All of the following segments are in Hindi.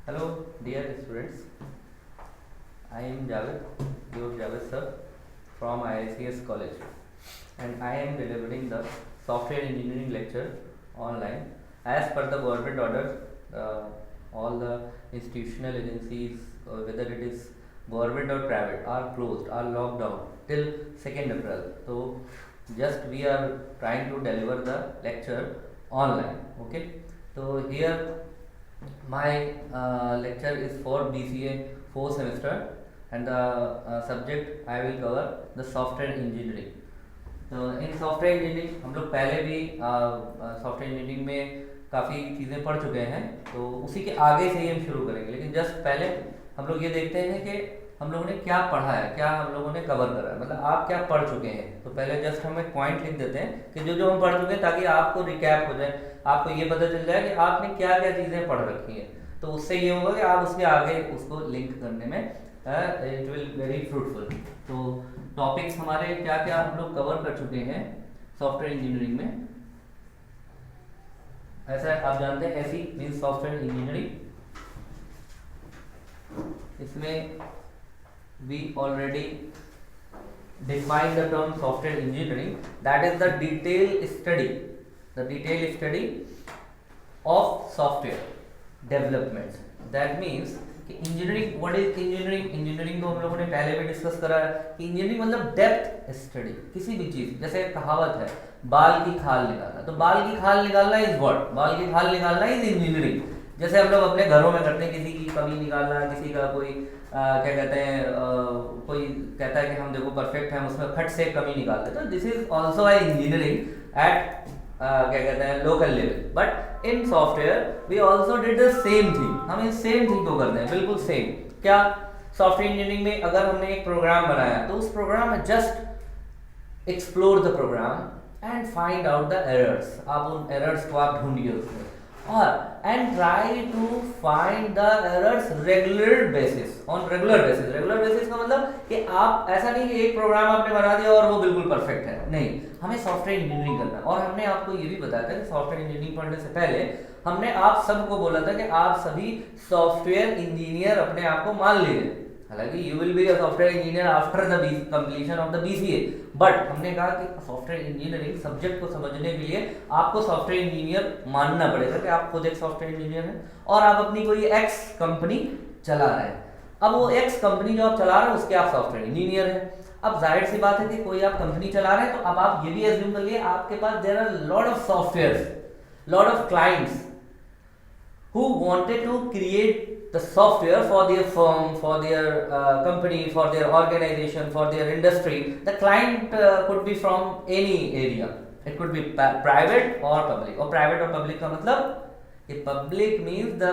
Hello, dear students. I am Javed, your Javed sir from IICS College, and I am delivering the software engineering lecture online as per the government order. Uh, all the institutional agencies, whether it is government or private, are closed, are locked down till 2nd April. So, just we are trying to deliver the lecture online. Okay. So here my lecture is for BCA 4 semester, and the subject I will cover the software engineering. तो इन सॉफ्टवेयर इंजीनियरिंग हम लोग पहले भी सॉफ्टवेयर इंजीनियरिंग में काफ़ी चीज़ें पढ़ चुके हैं, तो उसी के आगे से ही हम शुरू करेंगे। लेकिन जस्ट पहले हम लोग ये देखते हैं कि हम लोगों ने क्या पढ़ा है, क्या हम लोगों ने कवर करा है, मतलब आप क्या पढ़ चुके हैं। तो पहले जस्ट हम एक पॉइंट लिख देते हैं कि जो जो हम पढ़ चुके हैं, ताकि आपको रिकैप हो जाए, आपको ये पता चल जाए कि आपने क्या क्या चीज़ें पढ़ रखी हैं। तो उससे ये होगा कि आप उसके आगे उसको लिंक करने में इट विल वेरी फ्रूटफुल। तो टॉपिक्स हमारे क्या क्या हम लोग कवर कर चुके हैं सॉफ्टवेयर इंजीनियरिंग में, ऐसा आप जानते हैं। ऐसी मीन्स सॉफ्टवेयर इंजीनियरिंग, इसमें we already define the term software engineering, that is the detailed study of software development. That means कि engineering, what is engineering? Engineering तो हम लोगों ने पहले भी डिस्कस करा है कि इंजीनियरिंग मतलब डेप्थ स्टडी किसी भी चीज। जैसे कहावत है, बाल की खाल निकालना, तो बाल की खाल निकालना इज व्हाट? बाल की खाल निकालना इज इंजीनियरिंग। जैसे हम लोग अपने घरों में करते हैं, किसी की कमी निकालना, किसी का कोई क्या कहते हैं, कोई कहता है कि हम देखो परफेक्ट है, हम उसमें खट से कमी निकालते हैं, तो this is also a engineering at क्या कहते हैं local level. But in software we also did the same thing, हम इस सेम थिंग को करते हैं, बिल्कुल सेम। क्या? सॉफ्टवेयर इंजीनियरिंग में अगर हमने एक प्रोग्राम बनाया, तो उस प्रोग्राम में just explore the program and find out the errors. आप उन एरर्स को आप ढूंढिए उसमें, और and try to find the errors regular basis, on regular basis. Regular basis का मतलब कि आप ऐसा नहीं कि एक प्रोग्राम आपने बना दिया और वो बिल्कुल परफेक्ट है, नहीं, हमें सॉफ्टवेयर इंजीनियरिंग करना है। और हमने आपको ये भी बताया था कि सॉफ्टवेयर इंजीनियरिंग पढ़ने से पहले हमने आप सबको बोला था कि आप सभी सॉफ्टवेयर इंजीनियर अपने आप को मान लीजिए। हालांकि you will be a software engineer after the completion of the BCA, but हमने कहा कि सॉफ्टवेयर इंजीनियरिंग सब्जेक्ट को समझने के लिए आपको सॉफ्टवेयर इंजीनियर मानना पड़ेगा कि आप खुद एक सॉफ्टवेयर इंजीनियर हैं और आप अपनी कोई एक्स कंपनी चला रहे हैं। अब वो एक्स कंपनी जो आप चला रहे हैं उसके आप सॉफ्टवेयर इंजीनियर हैं। अब जाहिर सी बात है कि कोई आप कंपनी चला रहे हैं, तो अब आप ये भी एज्यूम कर लिए आपके पास there are lot of software, lot of clients who wanted to create the software for their firm, for their company, for their organization, for their industry. The client could be from any area. It could be private or public. और private और public का मतलब, कि public means the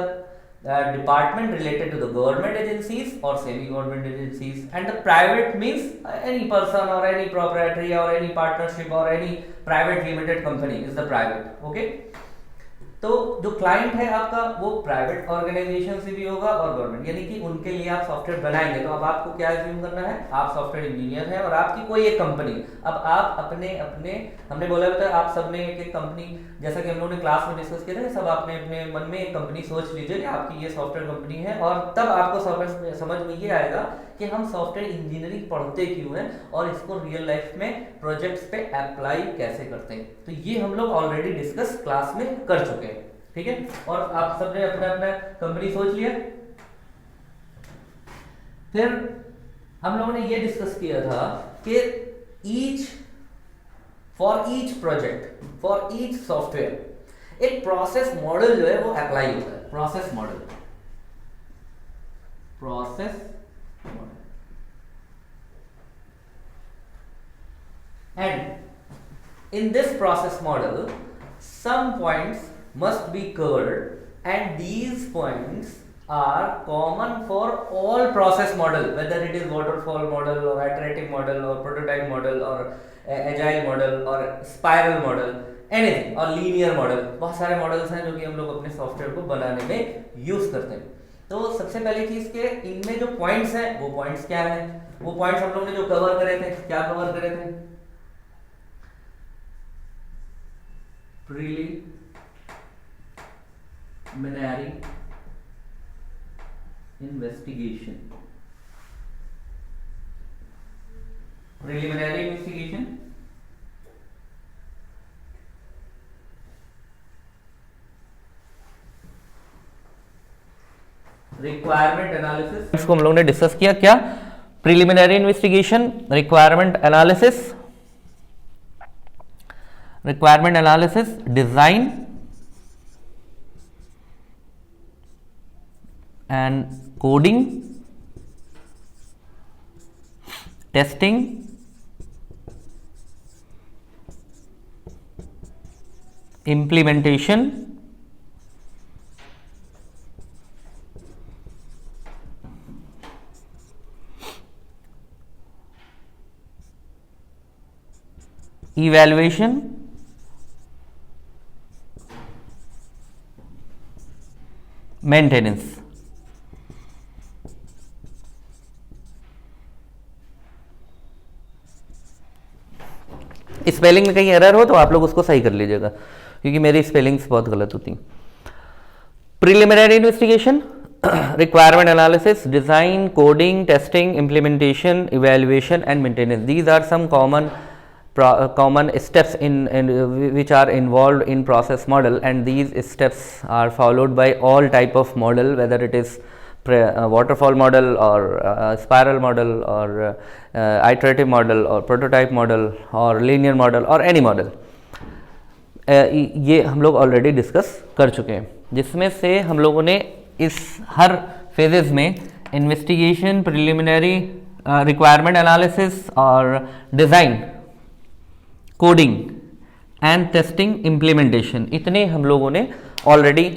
department related to the government agencies or semi-government agencies, and the private means any person or any proprietary or any partnership or any private limited company is the private. Okay. तो जो क्लाइंट है आपका वो प्राइवेट ऑर्गेनाइजेशन से भी होगा और गवर्नमेंट, यानी कि उनके लिए आप सॉफ्टवेयर बनाएंगे। तो अब आपको क्या एज्यूम करना है, आप सॉफ्टवेयर इंजीनियर हैं और आपकी कोई एक कंपनी। अब आप अपने अपने हमने बोला था आप सब ने एक एक कंपनी, जैसा कि हम लोगों ने क्लास में डिस्कस किया था, सब आपने अपने मन में एक कंपनी सोच लीजिए कि आपकी ये सॉफ्टवेयर कंपनी है, और तब आपको समझ में ये आएगा कि हम सॉफ्टवेयर इंजीनियरिंग पढ़ते क्यों हैं और इसको रियल लाइफ में प्रोजेक्ट्स पे अप्लाई कैसे करते हैं। तो ये हम लोग ऑलरेडी डिस्कस क्लास में कर चुके हैं, ठीक है। और आप सबने अपना अपना कंपनी सोच लिया। फिर हम लोगों ने ये डिस्कस किया था कि for each project, for each software एक प्रोसेस मॉडल जो है वो अप्लाई होता है। Process model, process model, and in this process model some points must be covered and these points are common for all process model, whether it is waterfall model or iterative model or prototype model or agile model or spiral model, anything, और linear model। बहुत सारे मॉडल्स हैं जो कि हम लोग अपने सॉफ्टवेयर को बनाने में यूज करते हैं। तो सबसे पहली चीज के इनमें जो पॉइंट्स हैं वो पॉइंट्स क्या हैं? वो पॉइंट्स हम लोग ने जो कवर करे थे, क्या कवर करे थे? Preliminary investigation, preliminary investigation, requirement analysis, इसको हम लोग ने डिस्कस किया क्या, preliminary investigation, requirement analysis, design and coding, testing, implementation, evaluation, maintenance. Spelling में कहीं एरर हो तो आप लोग उसको सही कर लीजिएगा, क्योंकि मेरी स्पेलिंग्स बहुत गलत होती हैं। Preliminary investigation, requirement analysis, design, coding, testing, implementation, evaluation and maintenance. These are some common steps in which are involved in process model, and these steps are followed by all type of model, whether it is waterfall model or spiral model or iterative model or prototype model or linear model or any model. ये हम लोग ऑलरेडी डिस्कस कर चुके हैं, जिसमें से हम लोगों ने इस हर फेजेस में इन्वेस्टिगेशन, प्रिलिमिनरी, रिक्वायरमेंट एनालिसिस और design, coding and testing, implementation, इतने हम लोगों ने ऑलरेडी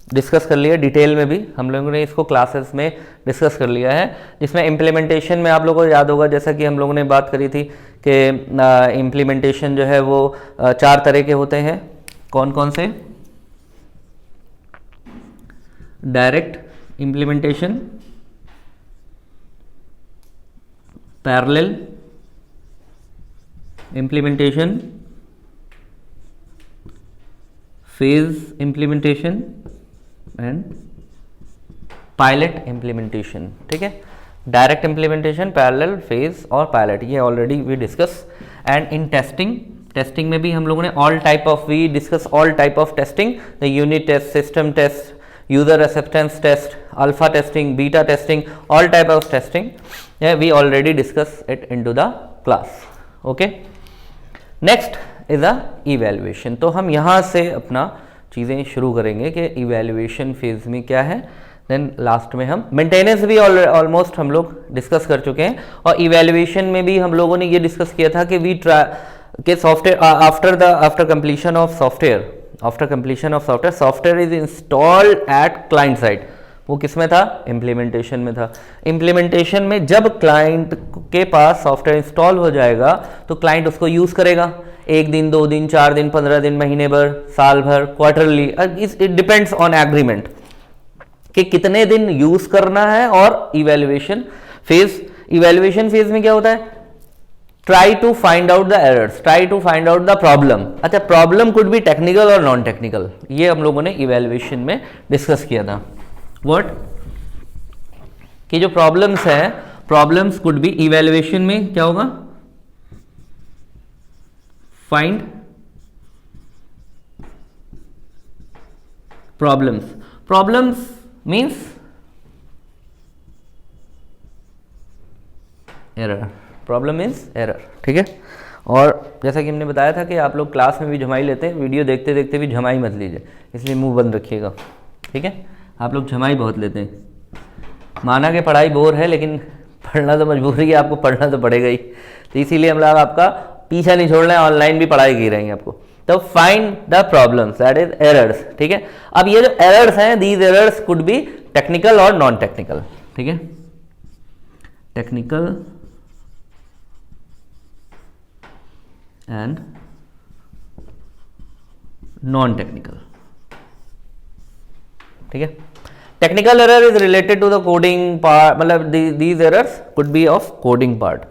डिस्कस कर लिया। डिटेल में भी हम लोगों ने इसको क्लासेस में डिस्कस कर लिया है, जिसमें इम्प्लीमेंटेशन में आप लोगों को याद होगा, जैसा कि हम लोगों ने बात करी थी कि इम्प्लीमेंटेशन जो है वो 4 तरह के होते हैं। कौन कौन से? Direct implementation, parallel implementation, phase implementation and pilot implementation. ठीक है, डायरेक्ट इम्प्लीमेंटेशन, पैरेलल, फेज और पायलट, ये already we discuss. And in testing में भी हम लोगों ने we discuss all type of testing, the unit test, system test, user acceptance test, alpha testing, beta testing, all type of testing we already discuss it into the class. Okay, next is a evaluation. तो हम यहाँ से अपना चीज़ें शुरू करेंगे कि इवैल्यूएशन फेज में क्या है, देन लास्ट में हम मेंटेनेंस भी ऑलमोस्ट हम लोग डिस्कस कर चुके हैं, और इवैल्यूएशन में भी हम लोगों ने ये डिस्कस किया था कि software after completion of software software is installed at client side. वो किस में था? इम्प्लीमेंटेशन में था। इम्प्लीमेंटेशन में जब क्लाइंट के पास सॉफ्टवेयर इंस्टॉल हो जाएगा तो क्लाइंट उसको यूज करेगा, 1 दिन, 2 दिन, 4 दिन, 15 दिन, महीने भर, साल भर, quarterly, it depends on agreement कि कितने दिन यूज करना है। और इवैल्यूएशन फेज में क्या होता है? Try to find out the errors, try to find out the problem. अच्छा, प्रॉब्लम कुड बी टेक्निकल और नॉन टेक्निकल, ये हम लोगों ने इवैल्यूएशन में डिस्कस किया था। व्हाट कि जो प्रॉब्लम्स है, प्रॉब्लम्स कुड बी, इवैल्यूएशन में क्या होगा? Find problems means error, problem means error. ठीक है, और जैसा कि हमने बताया था कि आप लोग क्लास में भी झमाई लेते हैं, वीडियो देखते देखते भी झमाई मत लीजिए, इसलिए मुंह बंद रखिएगा। ठीक है, आप लोग झमाई बहुत लेते हैं। माना कि पढ़ाई बोर है, लेकिन पढ़ना तो मजबूरी है, आपको पढ़ना तो पड़ेगा ही, तो इसीलिए हम लोग आपका पीछा नहीं छोड़ना है, ऑनलाइन भी पढ़ाई की रहेंगे आपको। तो find the problems, that is errors. ठीक है, अब ये जो एरर्स हैं, these errors could be technical और नॉन टेक्निकल। ठीक है, टेक्निकल एंड नॉन टेक्निकल। ठीक है, technical error is related to the coding part, मतलब these errors could be of coding part,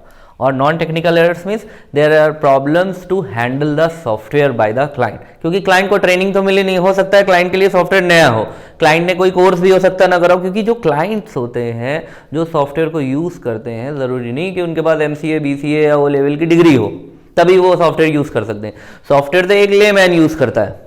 और non technical errors means there are problems to handle the software by the client, क्योंकि क्लाइंट को ट्रेनिंग तो मिली नहीं, हो सकता है क्लाइंट के लिए सॉफ्टवेयर नया हो, क्लाइंट ने कोई कोर्स भी हो सकता है ना करा हो, क्योंकि जो क्लाइंट्स होते हैं जो सॉफ्टवेयर को यूज़ करते हैं, ज़रूरी नहीं कि उनके पास MCA BCA या वो लेवल की डिग्री हो तभी वो सॉफ्टवेयर यूज़ कर सकते हैं। सॉफ्टवेयर तो एक लेमैन यूज़ करता है,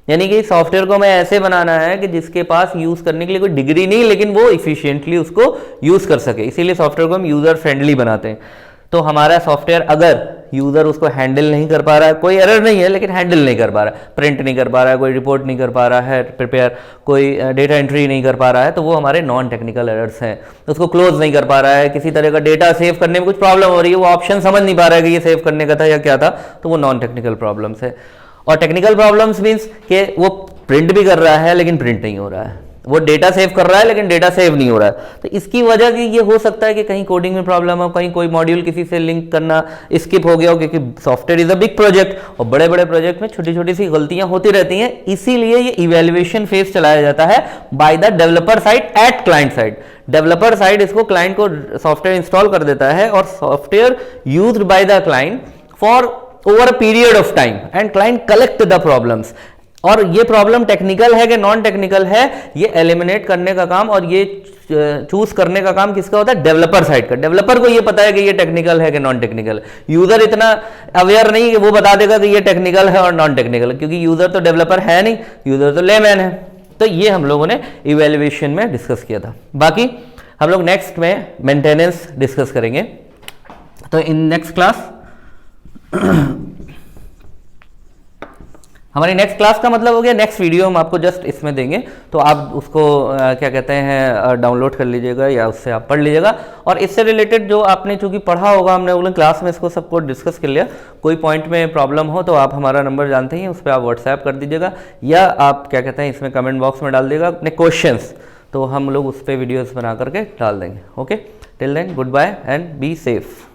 यानी कि सॉफ्टवेयर को मैं ऐसे बनाना है कि जिसके पास यूज़ करने के लिए कोई डिग्री नहीं लेकिन वो इफिशिएंटली उसको यूज़ कर सके, इसीलिए सॉफ्टवेयर को हम यूज़र फ्रेंडली बनाते हैं। तो हमारा सॉफ्टवेयर अगर यूज़र उसको हैंडल नहीं कर पा रहा है, कोई एरर नहीं है लेकिन हैंडल नहीं कर पा रहा है, प्रिंट नहीं कर पा रहा है, कोई रिपोर्ट नहीं कर पा रहा है प्रिपेयर, कोई डेटा एंट्री नहीं कर पा रहा है, तो वो हमारे नॉन टेक्निकल एरर्स हैं। उसको क्लोज नहीं कर पा रहा है, किसी तरह का डेटा सेव करने में कुछ प्रॉब्लम हो रही है, वो ऑप्शन समझ नहीं पा रहा है कि ये सेव करने का था या क्या था, तो वो नॉन टेक्निकल प्रॉब्लम्स है। और टेक्निकल प्रॉब्लम्स मीन्स कि वो प्रिंट भी कर रहा है लेकिन प्रिंट नहीं हो रहा है, वो डेटा सेव कर रहा है लेकिन डेटा सेव नहीं हो रहा है। तो इसकी वजह की ये हो सकता है कि कहीं कोडिंग में प्रॉब्लम हो, कहीं कोई मॉड्यूल किसी से लिंक करना स्किप हो गया हो, क्योंकि software is a big project और बड़े बड़े प्रोजेक्ट में छोटी छोटी सी गलतियां होती रहती हैं, इसीलिए ये इवेल्युएशन फेज चलाया जाता है by the developer side at client side. Developer side इसको क्लाइंट को सॉफ्टवेयर इंस्टॉल कर देता है और software used by the client for over a period of time and client collect the problems. और ये प्रॉब्लम टेक्निकल है कि नॉन टेक्निकल है, ये एलिमिनेट करने का काम और ये चूज करने का काम किसका होता है? डेवलपर साइड का। डेवलपर को ये पता है कि ये टेक्निकल है कि नॉन टेक्निकल। यूजर इतना अवेयर नहीं कि वो बता देगा कि ये टेक्निकल है और नॉन टेक्निकल, क्योंकि यूजर तो डेवलपर है नहीं, यूजर तो लेमैन है। तो ये हम लोगों ने इवेल्युएशन में डिस्कस किया था। बाकी हम लोग नेक्स्ट में मेंटेनेंस डिस्कस करेंगे। तो इन नेक्स्ट क्लास हमारी नेक्स्ट क्लास का मतलब हो गया नेक्स्ट वीडियो हम आपको जस्ट इसमें देंगे, तो आप उसको क्या कहते हैं डाउनलोड कर लीजिएगा या उससे आप पढ़ लीजिएगा। और इससे रिलेटेड जो आपने चूंकि पढ़ा होगा, हमने उन क्लास में इसको सबको डिस्कस कर लिया, कोई पॉइंट में प्रॉब्लम हो तो आप हमारा नंबर जानते ही, उस पर आप व्हाट्सएप कर दीजिएगा या आप क्या कहते हैं इसमें कमेंट बॉक्स में डाल दीजिएगा अपने क्वेश्चंस, तो हम लोग उस पर वीडियोज़ बना करके डाल देंगे। Okay, till then goodbye and be safe.